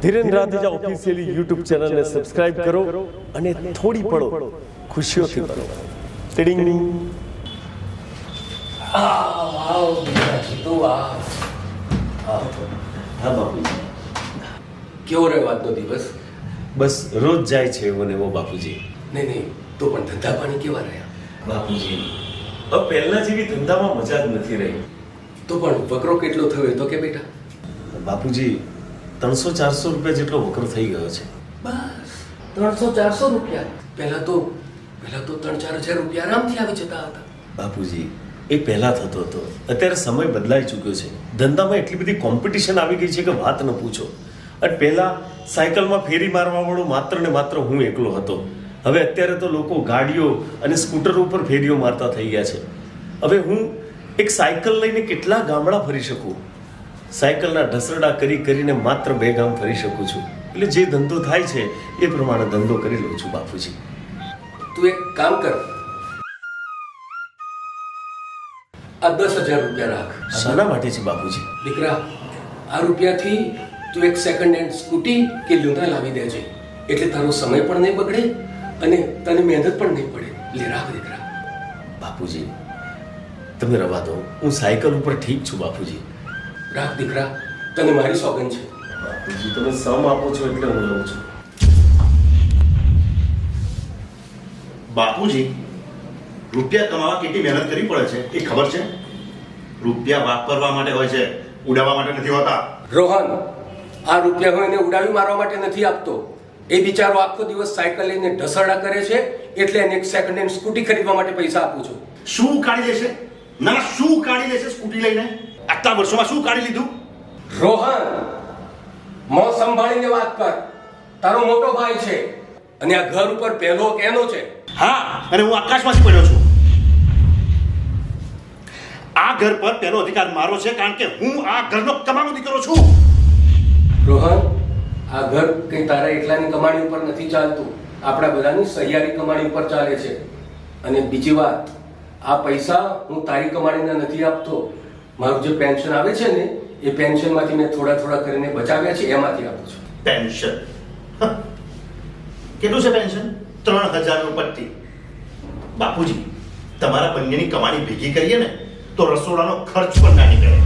Dhiren રાધેજા officially YouTube ચેનલને subscribe કરો અને થોડી પળો ખુશીઓથી ભરો. ટીડિંગ. હા બાપુજી. કેવો રહ્યો આજનો દિવસ? બસ રોજ જાય છે એવો ને એવો બાપુજી. નહીં, તો પણ ધંધા પાણી કેવા રહ્યા? બાપુજી હવે પહેલા જેવી ધંધામાં મજા જ નથી રહી. તો પણ વકરો કેટલો થયો એ તો કે બેટા? બાપુજી 300-400 રૂપિયા જેટલો વકરો થઈ ગયો છે. બસ 300-400 રૂપિયા? પહેલા તો 3-4 હજાર રૂપિયા આરામથી આવી જતા હતા. બાપુજી એ પહેલા થતો હતો, અત્યારે સમય બદલાઈ ચૂક્યો છે. ધંધામાં એટલી બધી કોમ્પિટિશન આવી ગઈ છે કે વાત ન પૂછો. અને પહેલા સાયકલમાં ફેરી મારવા વાળો માત્ર ને માત્ર હું એકલો હતો. હવે અત્યારે તો લોકો ગાડીઓ અને સ્કૂટર ઉપર ફેરીઓ મારતા થઈ ગયા છે. હવે હું એક સાયકલ લઈને કેટલા ગામડા ફરી શકું? સાયકલના ઢસરડા કરીને માત્ર 2 ગામ ફરી શકું છું. એટલે જે ધંધો થાય છે એ પ્રમાણે ધંધો કરી લઉં છું બાપુજી. તું એક કામ કર, આ 10,000 રૂપિયા રાખ. શાના માટે છે બાપુજી? દીકરા, આ રૂપિયાથી તું એક સેકન્ડ હેન્ડ સ્કૂટી કે લ્યુના લાવી દેજે, એટલે તારો સમય પણ નહીં બગડે અને તને મહેનત પણ નહીં પડે. લે રાખ દીકરા. બાપુજી તમે રવા દો, હું સાયકલ ઉપર ઠીક છું બાપુજી. રાખ દીકરા, તને મારી સોગંદ છે. બાપુજી તમે સમ આપો છો એટલે હું લઉં છું. બાપુજી રૂપિયા કમાવા કેટલી મહેનત કરવી પડે છે એ ખબર છે? રૂપિયા વાપરવા માટે હોય છે, ઉડાવવા માટે નથી હોતા. રોહન, આ રૂપિયા હું એને ઉડાવી મારવા માટે નથી આપતો. એ બિચારો આખો દિવસ સાયકલ લઈને ઢસરડા કરે છે, એટલે એને એક સેકન્ડ હેન્ડ સ્કૂટી ખરીદવા માટે પૈસા આપું છું. શું કાઢી લેશે? ના શું કાઢી લેશે સ્કૂટી લઈને? આટલા વર્ષોમાં શું કાઢી લીધું? રોહન, મોં સંભાળીને વાત કર. તારો મોટો ભાઈ છે અને આ ઘર ઉપર પહેલો હક એનો છે. હા, અને હું આકાશમાંથી પડ્યો છું. આ ઘર પર પહેલો અધિકાર મારો છે, કારણ કે હું આ ઘરનો કમાનો દીકરો છું. રોહન, આ ઘર કઈ તારા એકલાની કમાણી ઉપર નથી ચાલતું, આપણા બધાની સહિયારી કમાણી ઉપર ચાલે છે. અને બીજી વાત, આ પૈસા હું તારી કમાણીના નથી આપતો. મારું જે પેન્શન આવે છે ને, એ પેન્શનમાંથી મેં થોડા કરીને બચાવ્યા છે, એમાંથી આપું છું. પેન્શન? કેટલું છે પેન્શન? 3,000 રૂપિયા. બાપુજી તમારા બંનેની કમાણી ભેગી કરીએ ને તો રસોડાનો ખર્ચ પણ ના નીકળે.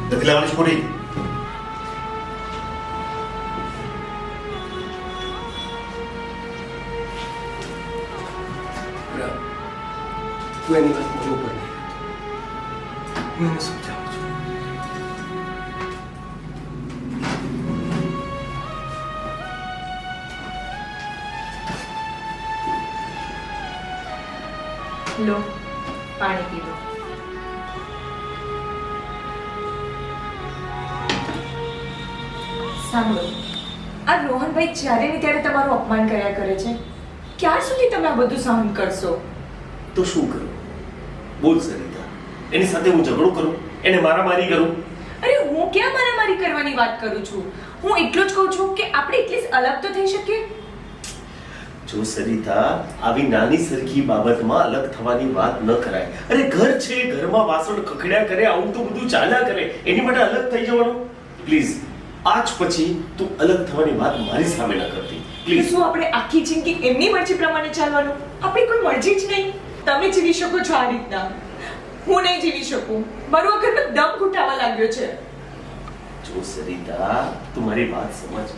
નથી લેવાની સ્કૂટી? તું એની વાત મોઢું ઉપર નહીં. હું એને સમજાવું છું. લો પાણી પી લો. સાંભળો, આ રોહનભાઈ જ્યારે ને ત્યારે તમારું અપમાન કર્યા કરે છે. ક્યાર સુધી તમે આ બધું સહન કરશો? તો શું કરું? બોલ સરિતા, એની સાથે હું ઝઘડો કરું, એને મારામારી કરું? અરે હું ક્યાં મારામારી કરવાની વાત કરું છું. હું એટલું જ કહું છું કે આપણે એટલીસ્ટ અલગ તો થઈ શકીએ. જો સરિતા, આવી નાની સરખી બાબતમાં અલગ થવાની વાત ન કરાય. અરે ઘર છે, ઘરમાં વાસણ ખખડ્યા કરે, આવું તો બધું ચાલ્યા કરે, એની માટે અલગ થઈ જવાનું? પ્લીઝ આજ પછી તું અલગ થવાની વાત મારી સામે ન કરતી, તો પ્લીઝ. શું આપણે આખી જિંદગી એમની મરજી પ્રમાણે ચાલવાનું? આપણી કોઈ મરજી જ નહીં. તમે જીવી શકો છો આ રીતના, હું નહીં જીવી શકું. મારું આ ઘરનો દમ ઘૂંટાવા લાગ્યો છે. જો સરિતા, તું મારી વાત સમજ.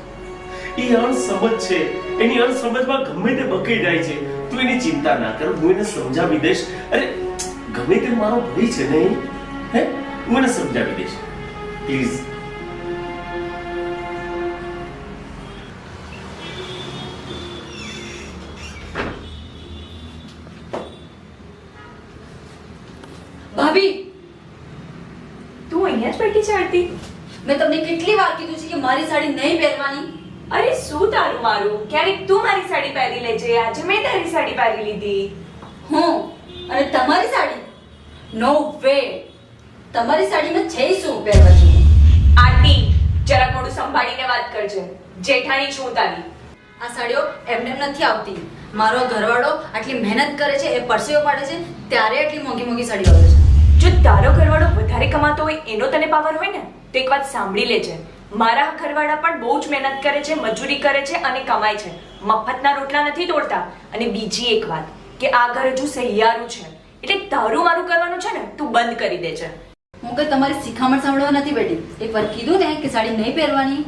એ અણસમજ છે, એની અણસમજમાં ગમે તે બકી જાય છે. તું એની ચિંતા ના કર, હું એને સમજાવી દઈશ. અરે ગમે તે મારો ભાઈ છે નહીં, હે, હું એને સમજાવી દઈશ, પ્લીઝ. ભાભી, તું અહીંયા જ બેઠી છે આરતી? મેં તમને કેટલી વાર કીધું છે કે મારી સાડી નહીં પહેરવાની? અરે શું તારું મારું? ક્યારેક તું મારી સાડી પહેરી લેજે. આજે મેં તારી સાડી પહેરી લીધી. હું અને તમારી સાડી? નો વે. તમારી સાડીમાં છે શું પહેરવા જેવું? આરતી, જરાક મોઢું સંભાળીને વાત કરજે. જેઠાણી છું તારી. આ સાડીઓ એમને નથી આવતી. મારો ઘરવાળો આટલી મહેનત કરે છે, એ પરસેવો પાડે છે, ત્યારે આટલી મોંઘી મોંઘી સાડીઓ આવે છે. જો તારો ઘરવાળો વધારે કમાતો હોય એનો તને પાવર હોય ને તો એક વાત સાંભળી લેજે. મારા ઘરવાળા પણ બહુ જ મહેનત કરે છે, મજૂરી કરે છે અને કમાય છે. મફતના રોટલા નથી તોડતા. અને બીજી એક વાત કે આ ઘર હજુ સહિયારું છે, એટલે તારું મારું કરવાનું છે ને તું બંધ કરી દે છે. હું કઈ તમારી શિખામણ સાંભળવા નથી બેઠી. એકવાર કીધું ને કે સાડી નહીં પહેરવાની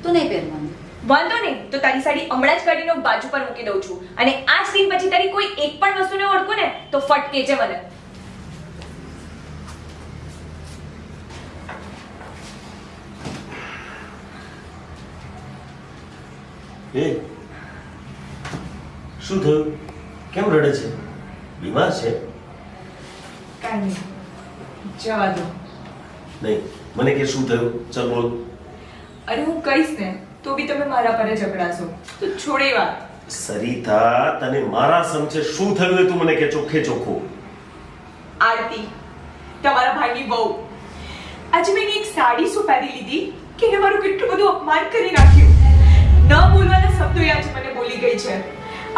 તો નહીં પહેરવાની. વાંધો નહીં, તો તારી સાડી હમણાં જ કાઢીને હું બાજુ પર મૂકી દઉં છું. અને આ સીન પછી તારી કોઈ એક પણ વસ્તુને ઓળખું ને તો ફટ કહેજે મને. એ શું થયું? કેમ રડે છે? બીમાર છે? કાંઈ નહીં, જવા દો. નહીં, મને કે શું થયું? ચાલ બોલ. અરે હું કહીશ ને તો બી તમે મારા પર જ અકળાશો, તો છોડે વાત. સરિતા, તને મારા સમજે શું થયું એ તું મને કે ચોખ્ખે ચોખ્ખું. આરતી, તમારા ભાઈની બહુ, આજે મેં એક સાડી શું પહેરી લીધી કે એને મારું કેટલું બધું અપમાન કરી નાખ્યું. ન બોલવાના શબ્દો આજે મને બોલી ગઈ છે.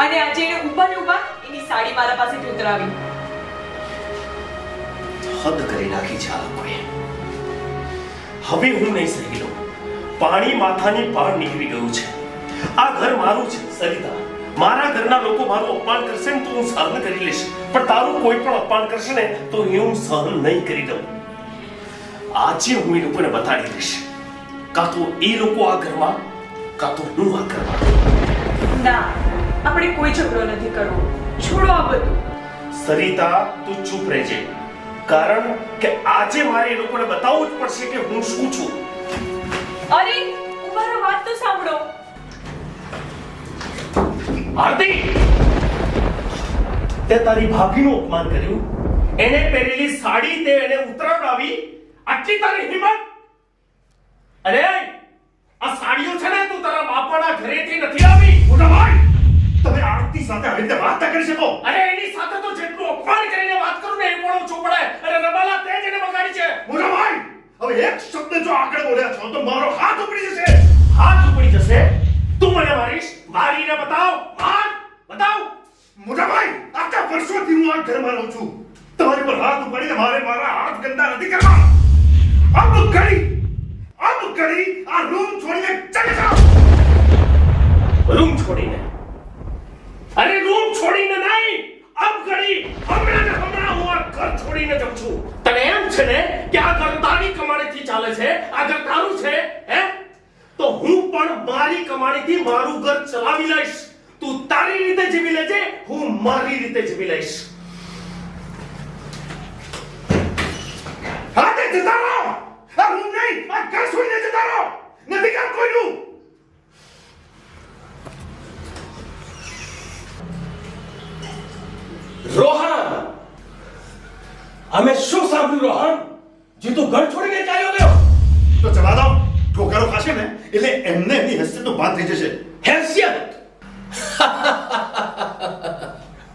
અને આજે એને ઊભા ને ઊભા એની સાડી મારા પાસેથી ઉતરાવી. હદ કરી નાખી છે આ લોકોએ. હવે હું નહીં સહી લઉં. પાણી માથાની પાર નીકળી ગયું છે. આ ઘર મારું છે સરિતા. મારા ઘરના લોકો મારું અપમાન કરશે ને તો હું સહન કરી લઈશ, પણ તારું કોઈ પણ અપમાન કરશે ને તો હું સહન નહીં કરી દઉં. આજે હું એ લોકોને બતાડી દઈશ. કાં તો એ લોકો આ ઘરમાં, કાં તો હું આ ઘરમાં. ના, આપણે કોઈ ઝઘડો નથી કરવો. છોડો આ બધું. સરિતા, તું ચૂપ રહેજે, કારણ કે આજે મારે એ લોકોને બતાવવું જ પડશે કે હું શું છું. અરે ઉભા રહો, વાત તો સાંભળો. આરતી, તે તારી ભાભીનું અપમાન કર્યું, એને પહેરેલી સાડી તે એને ઉતરાવડાવી, આટલી તારી હિંમત? અરે આ સાડીઓ છે ને તું તારા બાપાના ઘરેથી નથી આવી. મોટા ભાઈ, તમે આરતી સાથે આવી રીતે વાત ના કરી શકો. અરે એની સાથે તો જેટલું અપમાન કરીને વાત કરું ને એ પણ ઓછું પડે. અરે રબાલા, તે જ એને બગાડી છે. મોટા ભાઈ, હવે એક શબ્દ જો આગળ બોલ્યા છો તો મારો હાથ ઉપડી જશે. હાથ ઉપડી જશે? તું મને મારીશ? મારીને બતાવ, માર, બતાવ. મોટા ભાઈ, આટલા વર્ષોથી હું આ ઘરમાં રહું છું. તમારી પર હાથ ઉપાડીને મારે મારા હાથ ગંદા નથી કરવા. અબ ઘડી આ રૂમ છોડીને ચલે જાઓ. રૂમ છોડીને? અરે રૂમ છોડીને નહીં, અબ ઘડી, હમણાં ને હમણાં હું આ ઘર છોડીને જઉં છું. તને એમ છે ને કે આ ઘર તારી કમાણીથી ચાલે છે, આ ઘર તારું છે, હે? તો હું પણ મારી કમાણીથી મારું ઘર ચલાવી લઈશ. તું તારી રીતે જીવી લેજે, હું મારી રીતે જીવી લઈશ. હા, તે જતા રહો. આ રૂમ નહીં, આ ઘર છોડીને જતા રહો. નથી કામ કોઈનું. રોહન, અમે શું સાંભળ્યું રોહન? જીતુ ઘર છોડીને ચાલ્યો ગયો. તો જવા દો. ઠોકરો ખાશે ને એટલે એમને એમની હસ્તીનો બાદ થઈ જશે. હેસિયત!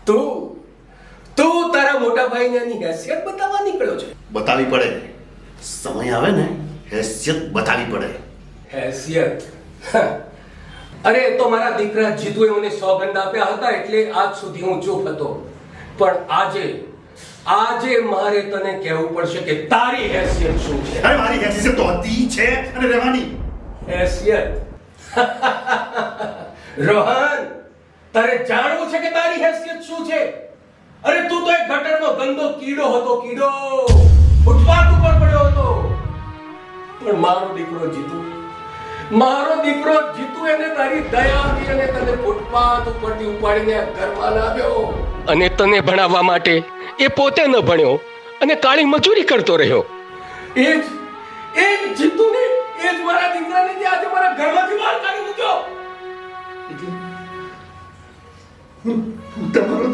તું તારા મોટા ભાઈને એની હેસિયત બતાવવા નીકળ્યો છે. બતાવી પડે. સમય આવે ને હેસિયત બતાવી પડે. હેસિયત? અરે એ તો મારા દીકરા જીતુએ મને સોગંદ આપ્યા હતા એટલે આજ સુધી હું ચૂપ હતો. પણ આજે મારે તને કહેવું પડશે કે તારી હેસિયત શું છે. અરે મારી હેસિયત તો હતી છે અને રહેવાની. હેસિયત? રોહન, તારે જાણવું છે કે તારી હેસિયત શું છે? અરે તું તો એક ગટરનો ગંદો કીડો હતો, કીડો. ફૂટપાથ ઉપર પડ્યો હતો. પણ મારો દીકરો જીતુ એને તારી દયા આવી અને તને ફૂટપાથ ઉપરથી ઉપાડીને આ ઘરમાં લાવ્યો. અને તને ભણાવવા માટે એ પોતે ન ભણ્યો અને કાળી મજૂરી કરતો રહ્યો. એ જ જીતુને, એ જ મારા દીકરાને જે આજે મારા ઘરમાંથી બહાર કાઢી મૂક્યો. હું તમારો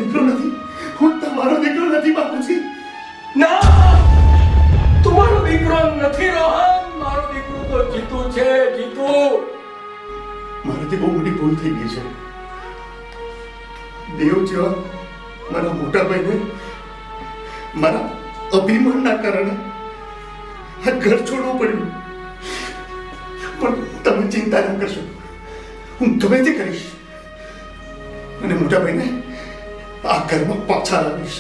દીકરો નથી બાપુજી. ના, તું મારો દીકરો નથી રોહન. મારો દીકરો તો જીતુ છે, જીતુ. મારાથી બહુ મોટી ભૂલ થઈ ગઈ છે. દેવ જેવા મારા મોટા ભાઈને મારા અભિમાનના કારણે આ ઘર છોડવું પડ્યું. પણ તમે ચિંતા ન કરશો, હું ગમે તે કરીશ અને મોટા ભાઈને આ ઘરમાં પાછા લાવીશ.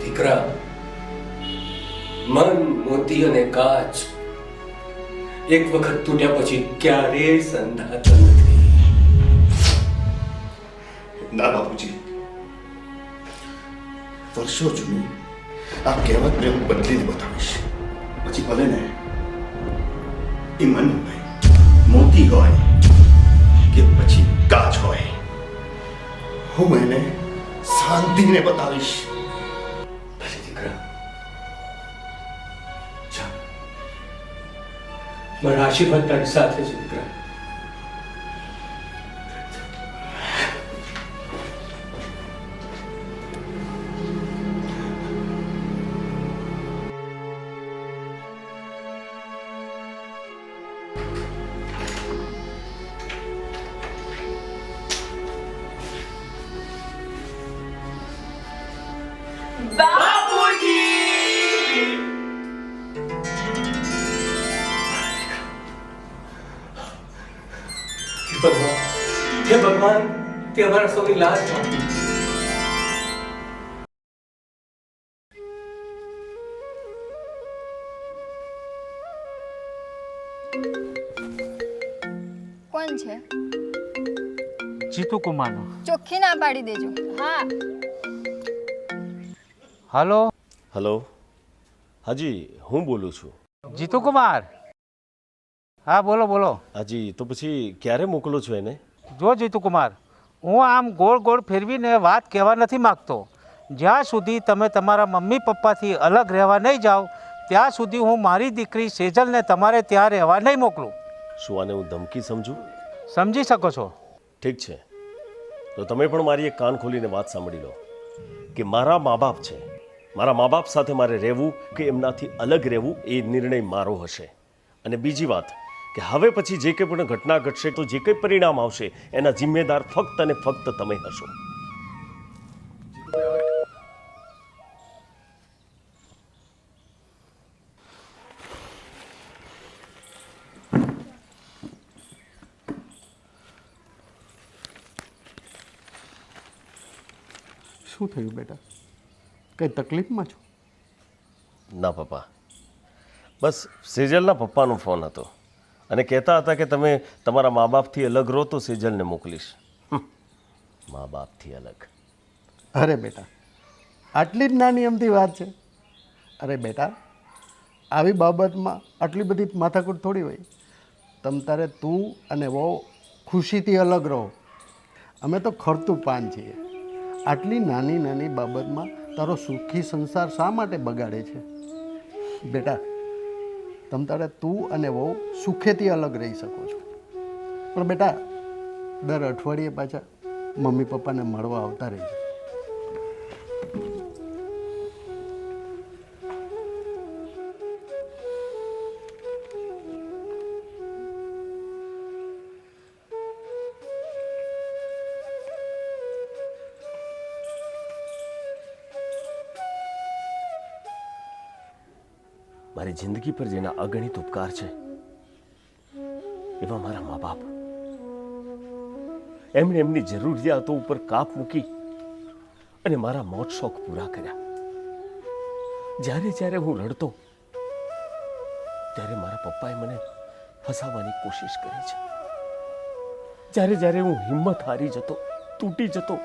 દીકરા, મન મોતી અને કાચ એક વખત તૂટ્યા પછી ક્યારેય સંધાતા નથી. ના બાપુજી, વર્ષો જૂની આ કહેવતને હું બદલીને બતાવીશ. પછી ભલે ને એ મન હોય, મોતી હોય કે પછી કાચ હોય, હું એને શાંતિને બતાવીશ. ભલે દીકરા, જા. મારા આશીર્વાદ તારી સાથે છે દીકરા. હે ભગવાન, તે અમારા સૌની લાજ રાખી. કોણ છે? જીતુ કુમારનો. ચોખ્ખી ના પાડી દેજો. હા. હલો, હલો, હાજી હું બોલું છું. જીતુ કુમાર. હા, બોલો બોલો. હાજી, તો પછી ક્યારે મોકલો છો એને? જો જીતુ કુમાર, હું આમ ગોળ ગોળ ફેરવીને વાત કહેવા નથી માગતો. જ્યાં સુધી તમે તમારા મમ્મી પપ્પાથી અલગ રહેવા નહીં જાઓ ત્યાં સુધી હું મારી દીકરી સેજલને તમારે ત્યાં રહેવા નહીં મોકલું. શું આને હું ધમકી સમજું? સમજી શકો છો? ઠીક છે, તો તમે પણ મારી એક કાન ખોલીને વાત સાંભળી લો કે મારા મા બાપ છે. મારા મા બાપ સાથે મારે રહેવું કે એમનાથી અલગ રહેવું એ નિર્ણય મારો હશે. અને બીજી વાત કે હવે પછી જે કંઈ પણ ઘટના ઘટશે તો જે કંઈ પરિણામ આવશે એના જિમ્મેદાર ફક્ત અને ફક્ત તમે હશો. શું થયું બેટા? કઈ તકલીફમાં છો? ના પપ્પા, બસ સેજલના પપ્પાનો ફોન હતો અને કહેતા હતા કે તમે તમારા મા બાપથી અલગ રહો તો સેજલને મોકલીશ. મા બાપથી અલગ? અરે બેટા, આટલી જ નાની અમથી વાત છે. અરે બેટા, આવી બાબતમાં આટલી બધી માથાકૂટ થોડી હોય. તમ તારે તું અને વહુ ખુશીથી અલગ રહો. અમે તો ખરતું પાન છીએ. આટલી નાની નાની બાબતમાં તારો સુખી સંસાર શા માટે બગાડે છે? બેટા, તમ તારે તું અને વહુ સુખેથી અલગ રહી શકો છો. પણ બેટા, દર અઠવાડિયે પાછા મમ્મી પપ્પાને મળવા આવતા રહેજો. મારી જિંદગી પર જેના અગણિત ઉપકાર છે એવા મારા મા બાપ. એમણે એમની જરૂરિયાતો ઉપર કાપ મૂકી અને મારા મોજ શોખ પૂરા કર્યા. જ્યારે જ્યારે હું રડતો ત્યારે મારા પપ્પાએ મને હસાવવાની કોશિશ કરી છે. જ્યારે જ્યારે હું હિંમત હારી જતો, તૂટી જતો,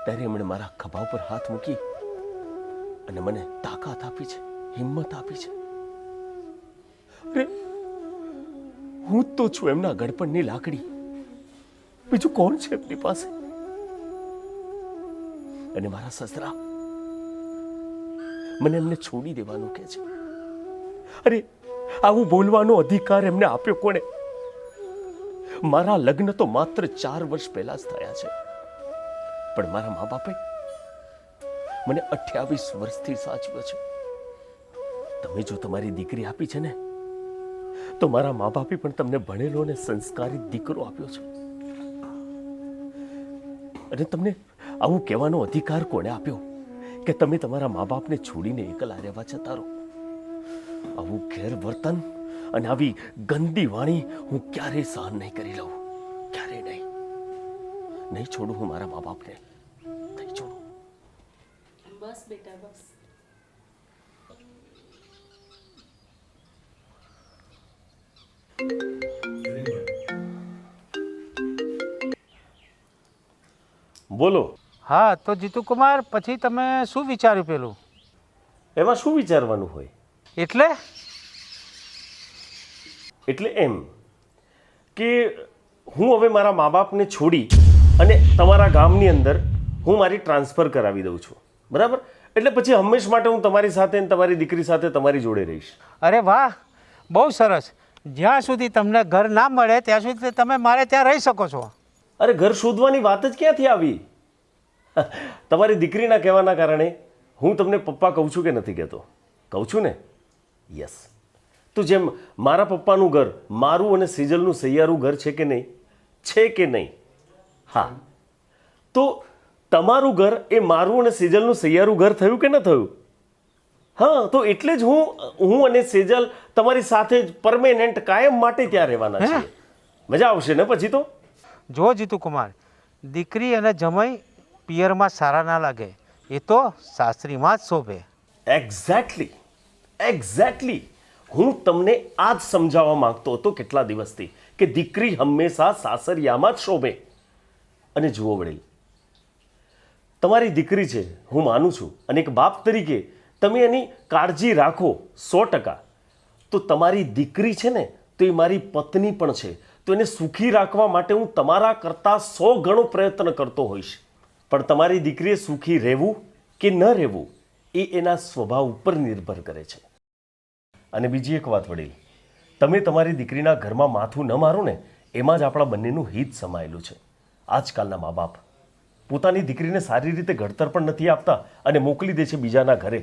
ત્યારે એમણે મારા ખભા ઉપર હાથ મૂકી અને મને તાકાત આપી છે, હિંમત આપી છે. અરે હું તો છું એમના ગળપણની લાકડી, બીજું કોણ છે એમની પાસે? અને મારા સસરા મને એમને છોડી દેવાનું કહે છે. અરે આવું બોલવાનો અધિકાર એમને આપ્યો કોણે? મારા લગ્ન તો માત્ર 4 વર્ષ પહેલા જ થયા છે, પણ મારા મા બાપે મને 28 વર્ષથી સાચવ્યો છે. તમે જો તમારી દીકરી આપી છે ને, તો મારા મા બાપે પણ તમને ભણેલો અને સંસ્કારી દીકરો આપ્યો છે. અને તમને આવું કહેવાનો અધિકાર કોણે આપ્યો કે તમે તમારા મા બાપને છોડીને એકલા રહેવા જતા રહો? આવું ગેરવર્તન અને આવી ગંદી વાણી હું ક્યારેય સહન નહીં કરી લઉં. ક્યારેય નહીં. નહીં છોડું હું મારા મા બાપને. નહીં છોડું. બસ બેટા બસ. બોલો. હા તો જીતુકુમાર પછી તમે શું વિચાર્યું પેલું? એમાં શું વિચારવાનું હોય? એટલે એમ કે હું હવે મારા મા બાપને છોડી અને તમારા ગામની અંદર હું મારી ટ્રાન્સફર કરાવી દઉં છું, બરાબર? એટલે પછી હંમેશ માટે હું તમારી સાથે અને તમારી દીકરી સાથે તમારી જોડે રહીશ. અરે વાહ, બહુ સરસ. જ્યાં સુધી તમને ઘર ના મળે ત્યાં સુધી તમે મારે ત્યાં રહી શકો છો. અરે ઘર શોધવાની વાત જ ક્યાંથી આવી? તમારી દીકરીના કહેવાના કારણે હું તમને પપ્પા કહું છું કે નથી કહેતો? કહું છું ને? યસ. તો જેમ મારા પપ્પાનું ઘર મારું અને સેજલનું સહિયારું ઘર છે કે નહીં? છે કે નહીં? હા. તો તમારું ઘર એ મારું અને સેજલનું સહિયારું ઘર થયું કે ન થયું? હા, તો એટલે જ હું અને સેજલ તમારી સાથે જ પરમેનન્ટ કાયમ માટે ત્યાં રહેવાના છીએ. મજા આવશે ને પછી તો? જો જીતુકુમાર, દીકરી અને જમાઈ પિયરમાં સારા ના લાગે, એ તો સાસરીમાં જ શોભે. એક્ઝેક્ટલી. હું તમને આ જ સમજાવવા માંગતો હતો કેટલા દિવસથી કે દીકરી હંમેશા સાસરિયામાં જ શોભે. અને જુઓ વડીલ, તમારી દીકરી છે, હું માનું છું, અને એક બાપ તરીકે તમે એની કાળજી રાખો 100%. તો તમારી દીકરી છે ને, તો એ મારી પત્ની પણ છે. તો એને સુખી રાખવા માટે હું તમારા કરતાં 100 ગણો પ્રયત્ન કરતો હોઈશ. પણ તમારી દીકરીએ સુખી રહેવું કે ન રહેવું એ એના સ્વભાવ ઉપર નિર્ભર કરે છે. અને બીજી એક વાત વડીલ, તમે તમારી દીકરીના ઘરમાં માથું ન મારો ને, એમાં જ આપણા બંનેનું હિત સમાયેલું છે. આજકાલના મા બાપ પોતાની દીકરીને સારી રીતે ઘડતર પણ નથી આપતા અને મોકલી દે છે બીજાના ઘરે.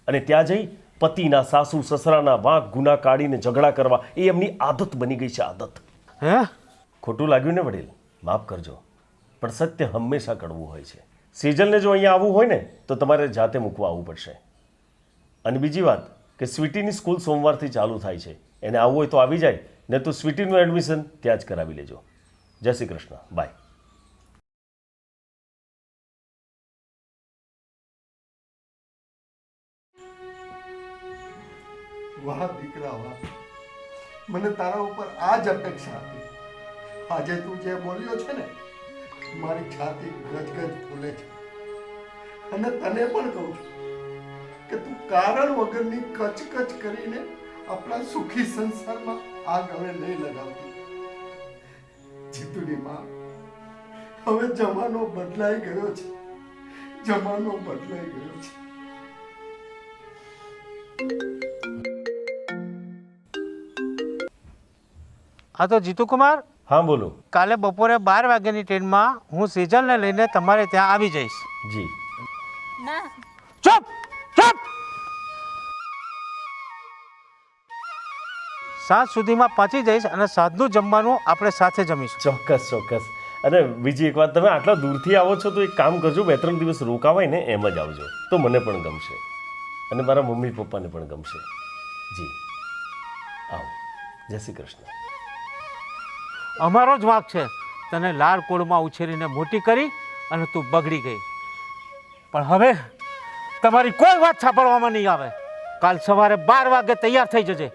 અને ત્યાં જઈ પતિના, સાસુ સસરાના વાંક ગુના કાઢીને ઝઘડા કરવા એ એમની આદત બની ગઈ છે. આદત. ખોટું લાગ્યું ને વડીલ? માફ કરજો, પણ સત્ય હંમેશા કડવું હોય છે. સેજલને જો અહીંયા આવવું હોય ને તો તમારે જાતે મૂકવા આવવું પડશે. અને બીજી વાત કે સ્વીટીની સ્કૂલ સોમવારથી ચાલુ થાય છે. એને આવવું હોય તો આવી જાય, ને તો સ્વીટીનું એડમિશન ત્યાં જ કરાવી લેજો. જય શ્રી કૃષ્ણ. બાય. વાહ દીકરા વાહ, મને તારા ઉપર આ જ અપેક્ષા હતી. આજે તું જે બોલ્યો છે ને, મારી છાતી ગજગજ ફૂલે છે. અને તને પણ કહું છું કે તું કારણ વગરની કચકચ કરીને આપણા સુખી સંસારમાં આગ હવે નહીં લગાવતી. જીતુની માં, હવે જમાનો બદલાઈ ગયો છે. જમાનો બદલાઈ ગયો છે. હા તો જીતુકુમાર, હા બોલો. કાલે બપોરે 12 વાગ્યાની ટ્રેનમાં હું સેજલને લઈને તમારે ત્યાં આવી જઈશ. જી. ના. ચૂપ ચૂપ. 7 સુધીમાં પહોંચી જઈશ અને સાંજનું જમવાનું આપણે સાથે જમીશું. ચોક્કસ. અને બીજી એક વાત, તમે આટલા દૂરથી આવો છો તો એક કામ કરજો, 2-3 દિવસ રોકાવાય ને એમ જ આવજો, તો મને પણ ગમશે અને મારા મમ્મી પપ્પાને પણ ગમશે. જી આવો. જય શ્રી કૃષ્ણ. અમારો જ વાંક છે તને લાળ કોળમાં ઉછેરીને મોટી કરી અને તું બગડી ગઈ. પણ હવે તમારી કોઈ વાત સાંભળવામાં નહીં આવે. કાલ સવારે 12 વાગે તૈયાર થઈ જજે.